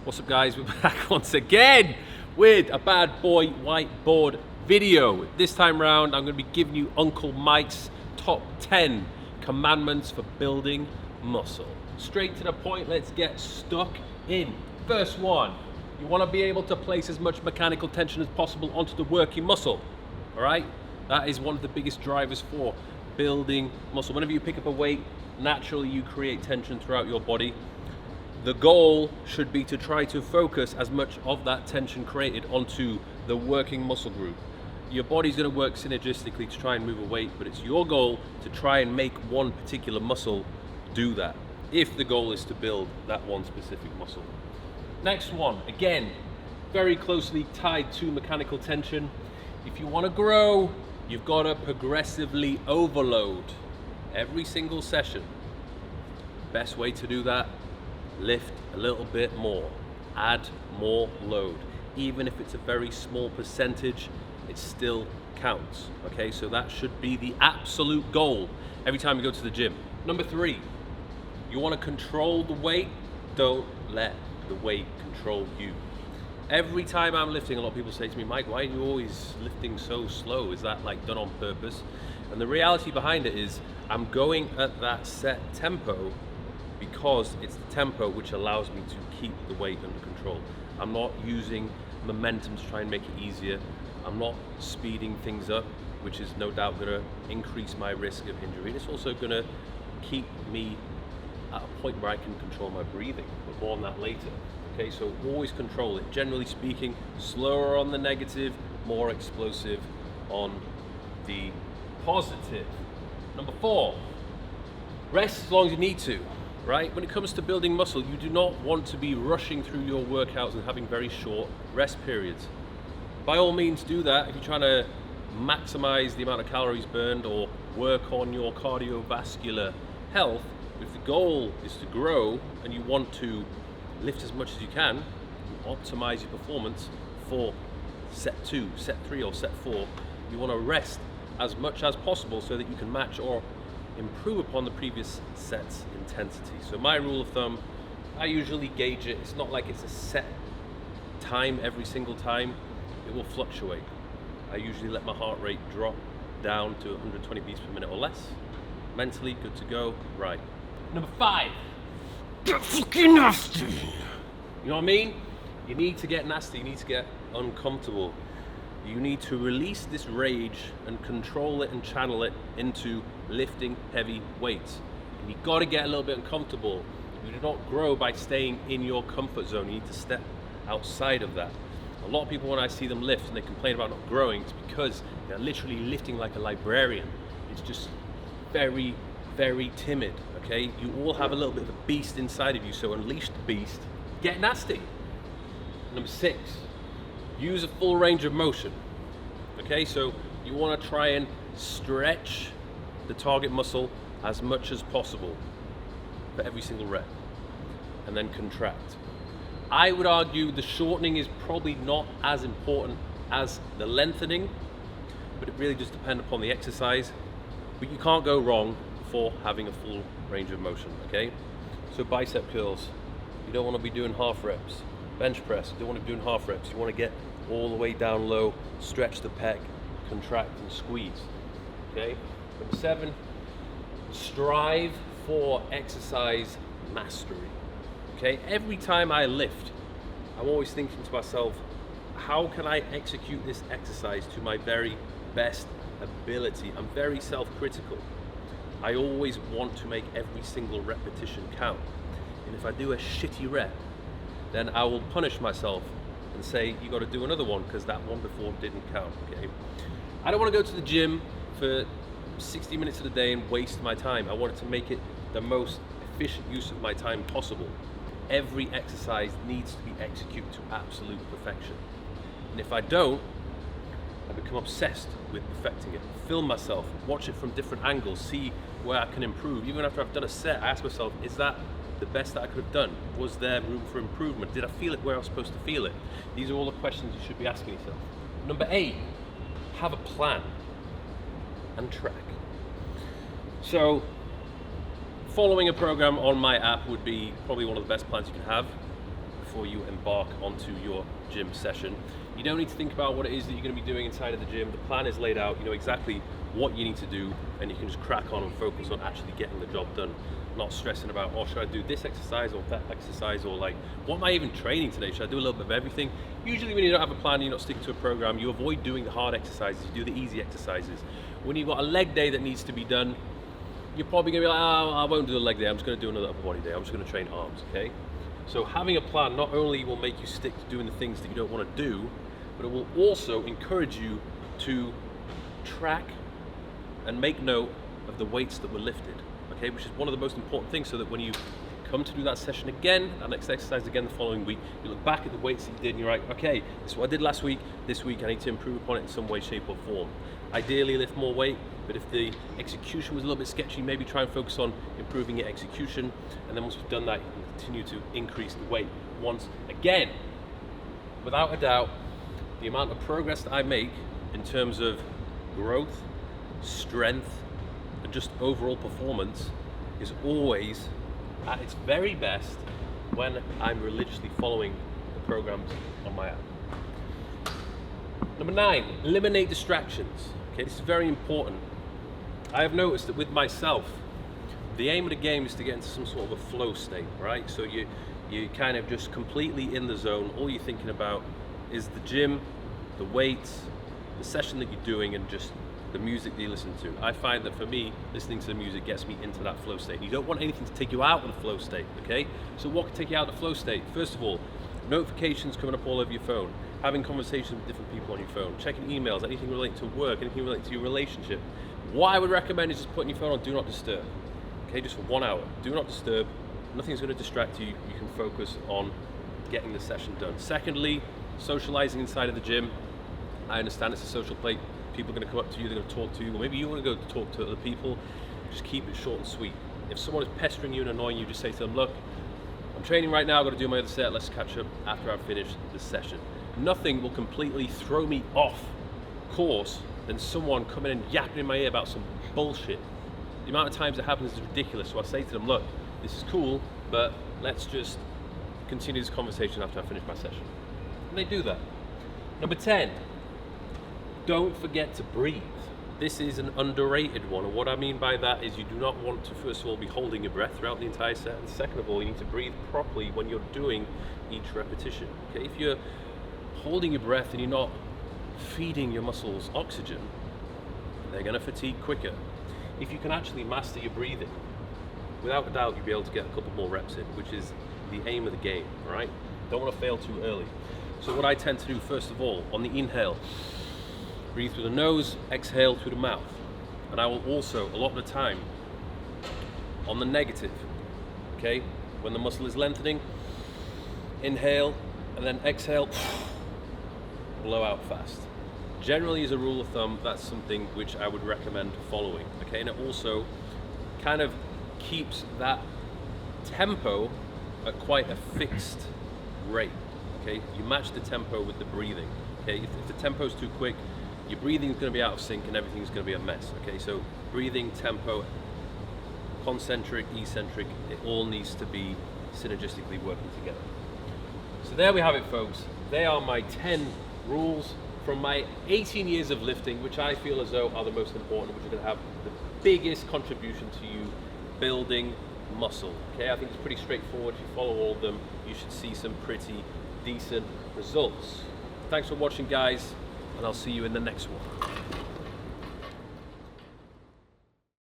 What's up guys, we're back once again with a bad boy whiteboard video. This time round I'm going to be giving you Uncle Mike's top 10 commandments for building muscle. Straight to the point, let's get stuck in. First one, you want to be able to place as much mechanical tension as possible onto the working muscle. Alright, that is one of the biggest drivers for building muscle. Whenever you pick up a weight, naturally you create tension throughout your body. The goal should be to try to focus as much of that tension created onto the working muscle group. Your body's going to work synergistically to try and move a weight, but it's your goal to try and make one particular muscle do that, if the goal is to build that one specific muscle. Next one, again, very closely tied to mechanical tension. If you want to grow, you've got to progressively overload every single session. Best way to do that, lift a little bit more, add more load. Even if it's a very small percentage, it still counts. Okay, so that should be the absolute goal every time you go to the gym. Number 3, you want to control the weight, don't let the weight control you. Every time I'm lifting, a lot of people say to me, Mike, why are you always lifting so slow? Is that like done on purpose? And the reality behind it is I'm going at that set tempo because it's the tempo which allows me to keep the weight under control. I'm not using momentum to try and make it easier. I'm not speeding things up, which is no doubt going to increase my risk of injury. And it's also going to keep me at a point where I can control my breathing, but more on that later. Okay, so always control it. Generally speaking, slower on the negative, more explosive on the positive. Number 4, rest as long as you need to. Right? When it comes to building muscle, you do not want to be rushing through your workouts and having very short rest periods. By all means do that if you're trying to maximize the amount of calories burned or work on your cardiovascular health. If the goal is to grow and you want to lift as much as you can, optimize your performance for set 2, set 3 or set 4, you want to rest as much as possible so that you can match or improve upon the previous set's intensity. So my rule of thumb, I usually gauge it. It's not like it's a set time every single time. It will fluctuate. I usually let my heart rate drop down to 120 beats per minute or less. Mentally good to go. Right. Number 5, get fucking nasty. You know what I mean? You need to get nasty. You need to get uncomfortable. You need to release this rage and control it and channel it into lifting heavy weights. And you've got to get a little bit uncomfortable. You do not grow by staying in your comfort zone. You need to step outside of that. A lot of people, when I see them lift and they complain about not growing, it's because they're literally lifting like a librarian. It's just very, very timid, okay? You all have a little bit of a beast inside of you, so unleash the beast, get nasty. Number 6, use a full range of motion. Okay, so you want to try and stretch the target muscle as much as possible for every single rep, and then contract. I would argue the shortening is probably not as important as the lengthening, but it really does depend upon the exercise. But you can't go wrong for having a full range of motion, okay? So bicep curls, you don't want to be doing half reps. Bench press, you don't want to be doing half reps. You want to get all the way down low, stretch the pec, contract and squeeze. Okay. Number 7, strive for exercise mastery. Okay. Every time I lift, I'm always thinking to myself, how can I execute this exercise to my very best ability? I'm very self-critical. I always want to make every single repetition count. And if I do a shitty rep, then I will punish myself and say, you got to do another one because that one before didn't count, okay? I don't want to go to the gym for 60 minutes of the day and waste my time. I want to make it the most efficient use of my time possible. Every exercise needs to be executed to absolute perfection. And if I don't, I become obsessed with perfecting it. Film myself, watch it from different angles, see where I can improve. Even after I've done a set, I ask myself, is that the best that I could have done? Was there room for improvement? Did I feel it where I was supposed to feel it? These are all the questions you should be asking yourself. Number 8, have a plan and track. So following a program on my app would be probably one of the best plans you can have. before you embark onto your gym session. You don't need to think about what it is that you're going to be doing inside of the gym. The plan is laid out, you know exactly what you need to do, and you can just crack on and focus on actually getting the job done. Not stressing about, oh, should I do this exercise or that exercise, or like, what am I even training today? Should I do a little bit of everything? Usually when you don't have a plan, you're not sticking to a program, you avoid doing the hard exercises, you do the easy exercises. When you've got a leg day that needs to be done, you're probably gonna be like, oh, I won't do the leg day, I'm just gonna do another upper body day, I'm just gonna train arms, okay? So having a plan not only will make you stick to doing the things that you don't wanna do, but it will also encourage you to track and make note of the weights that were lifted, okay? Which is one of the most important things, so that when you come to do that session again, that next exercise again the following week, you look back at the weights that you did and you're like, okay, this is what I did last week, this week I need to improve upon it in some way, shape or form. Ideally lift more weight, but if the execution was a little bit sketchy, maybe try and focus on improving your execution, and then once you've done that, you can continue to increase the weight once again. Without a doubt, the amount of progress that I make in terms of growth, strength, and just overall performance is always at its very best when I'm religiously following the programs on my app. Number 9, eliminate distractions. Okay, this is very important. I have noticed that with myself, the aim of the game is to get into some sort of a flow state, right? So you kind of just completely in the zone. All you're thinking about is the gym, the weights, the session that you're doing, and just the music that you listen to. I find that for me, listening to the music gets me into that flow state. You don't want anything to take you out of the flow state, okay? So what can take you out of the flow state? First of all, notifications coming up all over your phone, having conversations with different people on your phone, checking emails, anything related to work, anything related to your relationship. What I would recommend is just putting your phone on Do Not Disturb, okay? Just for 1 hour. Do Not Disturb. Nothing's going to distract you. You can focus on getting the session done. Secondly, socializing inside of the gym. I understand it's a social place. People are going to come up to you, they're going to talk to you, or maybe you want to go talk to other people. Just keep it short and sweet. If someone is pestering you and annoying you, just say to them, look, I'm training right now, I've got to do my other set, let's catch up after I've finished this session. Nothing will completely throw me off course than someone coming and yapping in my ear about some bullshit. The amount of times it happens is ridiculous, so I say to them, look, this is cool, but let's just continue this conversation after I finish my session. And they do that. Number 10, don't forget to breathe. This is an underrated one, and what I mean by that is you do not want to, first of all, be holding your breath throughout the entire set, and second of all, you need to breathe properly when you're doing each repetition. Okay, if you're holding your breath and you're not feeding your muscles oxygen, they're going to fatigue quicker. If you can actually master your breathing, without a doubt you'll be able to get a couple more reps in, which is the aim of the game, all right? Don't want to fail too early. So what I tend to do, first of all, on the inhale, breathe through the nose, exhale through the mouth. And I will also, a lot of the time, on the negative, okay? When the muscle is lengthening, inhale, and then exhale, blow out fast. Generally, as a rule of thumb, that's something which I would recommend following, okay? And it also kind of keeps that tempo at quite a fixed rate, okay? You match the tempo with the breathing, okay? If the tempo's too quick, your breathing is going to be out of sync and everything's going to be a mess, okay? So breathing, tempo, concentric, eccentric, it all needs to be synergistically working together. So there we have it, folks. They are my 10 rules from my 18 years of lifting, which I feel as though are the most important, which are going to have the biggest contribution to you building muscle. Okay, I think it's pretty straightforward. If you follow all of them, you should see some pretty decent results. Thanks for watching, guys, and I'll see you in the next one.